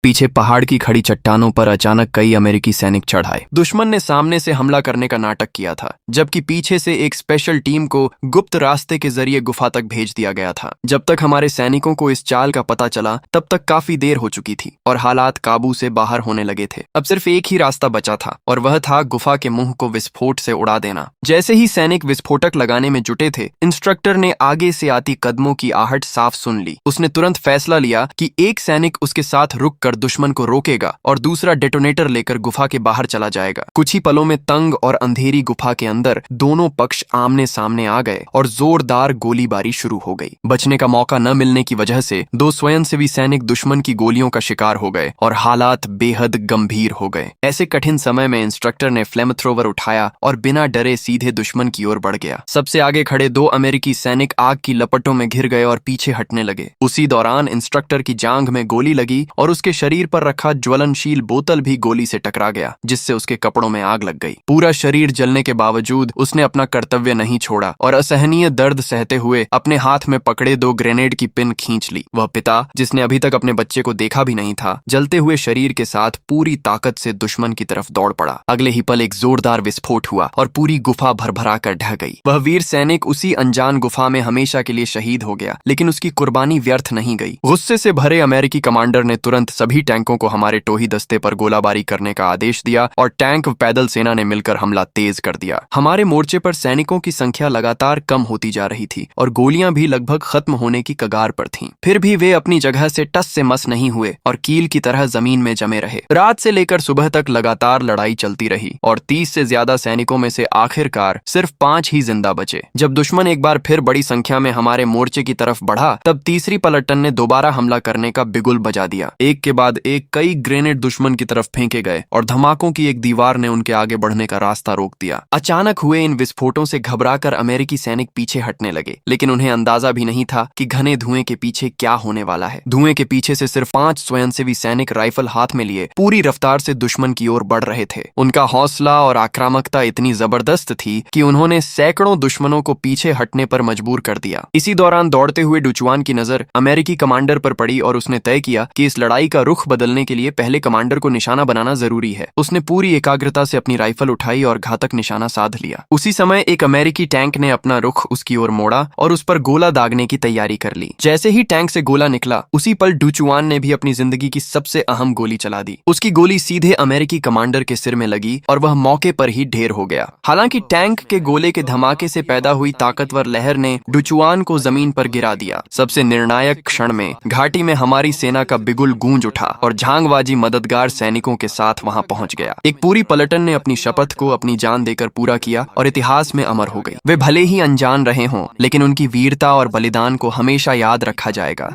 पीछे पहाड़ की खड़ी चट्टानों पर अचानक कई अमेरिकी सैनिक चढ़ आए। दुश्मन ने सामने से हमला करने का नाटक किया था, जबकि पीछे से एक स्पेशल टीम को गुप्त रास्ते के जरिए गुफा तक भेज दिया गया था। जब तक हमारे सैनिकों को इस चाल का पता चला, तब तक काफी देर हो चुकी थी और हालात काबू से बाहर होने लगे थे। अब सिर्फ एक ही रास्ता बचा था और वह था गुफा के मुंह को विस्फोट से उड़ा देना। जैसे ही सैनिक विस्फोटक लगाने में जुटे थे, इंस्ट्रक्टर ने आगे से आती कदमों की आहट साफ सुन ली। उसने तुरंत फैसला लिया कि एक सैनिक उसके साथ रुक कर दुश्मन को रोकेगा और दूसरा डेटोनेटर लेकर गुफा के बाहर चला जाएगा। कुछ ही पलों में तंग और अंधेरी गुफा के अंदर दोनों पक्ष आमने सामने आ गए और जोरदार गोलीबारी शुरू हो गई। बचने का मौका न मिलने की वजह से दो स्वयंसेवी सैनिक दुश्मन की गोलियों का शिकार हो गए और हालात बेहद गंभीर हो गए। ऐसे कठिन समय में इंस्ट्रक्टर ने फ्लेम थ्रोवर उठाया और बिना डरे सीधे दुश्मन की ओर बढ़ गया। सबसे आगे खड़े दो अमेरिकी सैनिक आग की लपटों में घिर गए और पीछे हटने लगे। उसी दौरान इंस्ट्रक्टर की जांघ में गोली लगी और उसके शरीर पर रखा ज्वलनशील बोतल भी गोली से टकरा गया, जिससे उसके कपड़ों में आग लग गई। पूरा शरीर जलने के बावजूद उसने अपना कर्तव्य नहीं छोड़ा और असहनीय दर्द सहते हुए अपने हाथ में पकड़े दो ग्रेनेड की पिन खींच ली। वह पिता, जिसने अभी तक अपने बच्चे को देखा भी नहीं था, जलते हुए शरीर के साथ पूरी ताकत से दुश्मन की तरफ दौड़ पड़ा। अगले ही पल एक जोरदार विस्फोट हुआ और पूरी गुफा भरभरा कर ढह गई। वह वीर सैनिक उसी अनजान गुफा में हमेशा के लिए शहीद हो गया, लेकिन उसकी कुर्बानी व्यर्थ नहीं गई। गुस्से से भरे अमेरिकी कमांडर ने तुरंत सभी टैंकों को हमारे टोही दस्ते पर गोलाबारी करने का आदेश दिया और टैंक पैदल सेना ने मिलकर हमला तेज कर दिया। हमारे मोर्चे पर सैनिकों की संख्या लगातार कम होती जा रही थी और गोलियां भी लगभग खत्म होने की कगार पर थीं। फिर भी वे अपनी जगह से टस से मस नहीं हुए और कील की तरह जमीन में जमे रहे। रात से लेकर सुबह तक लगातार लड़ाई चलती रही और 30 से ज्यादा सैनिकों में से आखिरकार सिर्फ 5 ही जिंदा बचे। जब दुश्मन एक बार फिर बड़ी संख्या में हमारे मोर्चे की तरफ बढ़ा, तब तीसरी पलटन ने दोबारा हमला करने का बिगुल बजा दिया। एक के बाद एक कई ग्रेनेड दुश्मन की तरफ फेंके गए और धमाकों की एक दीवार ने उनके आगे बढ़ने का रास्ता रोक दिया। अचानक हुए इन विस्फोटों से घबराकर अमेरिकी सैनिक पीछे हटने लगे, लेकिन उन्हें अंदाजा भी नहीं था कि घने धुएं के पीछे क्या होने वाला है। धुएं के पीछे से सिर्फ 5 स्वयंसेवी सैनिक राइफल हाथ में लिए पूरी रफ्तार से दुश्मन की ओर बढ़ रहे थे। उनका हौसला और आक्रामकता इतनी जबरदस्त थी कि उन्होंने सैकड़ों दुश्मनों को पीछे हटने पर मजबूर कर दिया। इसी दौरान दौड़ते हुए डुचुआन की नजर अमेरिकी कमांडर पर पड़ी और उसने तय किया कि इस लड़ाई का रुख बदलने के लिए पहले कमांडर को निशाना बनाना जरूरी है। उसने पूरी एकाग्रता से अपनी राइफल उठाई और घातक निशाना साध लिया। उसी समय एक अमेरिकी टैंक ने अपना रुख उसकी ओर मोड़ा और उस पर गोला दागने की तैयारी कर ली। जैसे ही टैंक से गोला निकला, उसी पल डुचुआन ने भी अपनी जिंदगी की सबसे अहम गोली चला दी। उसकी गोली सीधे अमेरिकी कमांडर के सिर में लगी और वह मौके पर ही ढेर हो गया। हालांकि टैंक के गोले के धमाके से पैदा हुई ताकतवर लहर ने डुचुआन को जमीन पर गिरा दिया। सबसे निर्णायक क्षण में घाटी में हमारी सेना का बिगुल गूंज उठा और झांगबाजी मददगार सैनिकों के साथ वहां पहुंच गया। एक पूरी पलटन ने अपनी शपथ को अपनी जान देकर पूरा किया और इतिहास में अमर हो गई। वे भले ही अनजान रहे हों, लेकिन उनकी वीरता और बलिदान को हमेशा याद रखा जाएगा।